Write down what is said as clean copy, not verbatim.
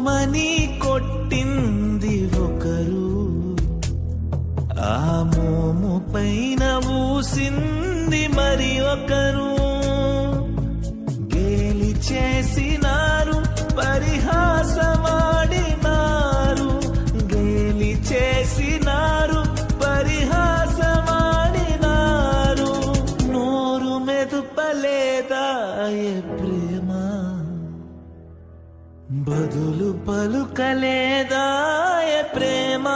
మోమని కొట్టింది ఒకరు, ఆ మోము పైన ఊసింది మరి ఒకరు. గేలి చేసినారు, పరిహాసమాడినారు, గేలి చేసినారు, పరిహాసమాడినారు. నోరు మెదుపలేదా ప్రేమ, బదులు పలుకలేదా ప్రేమ.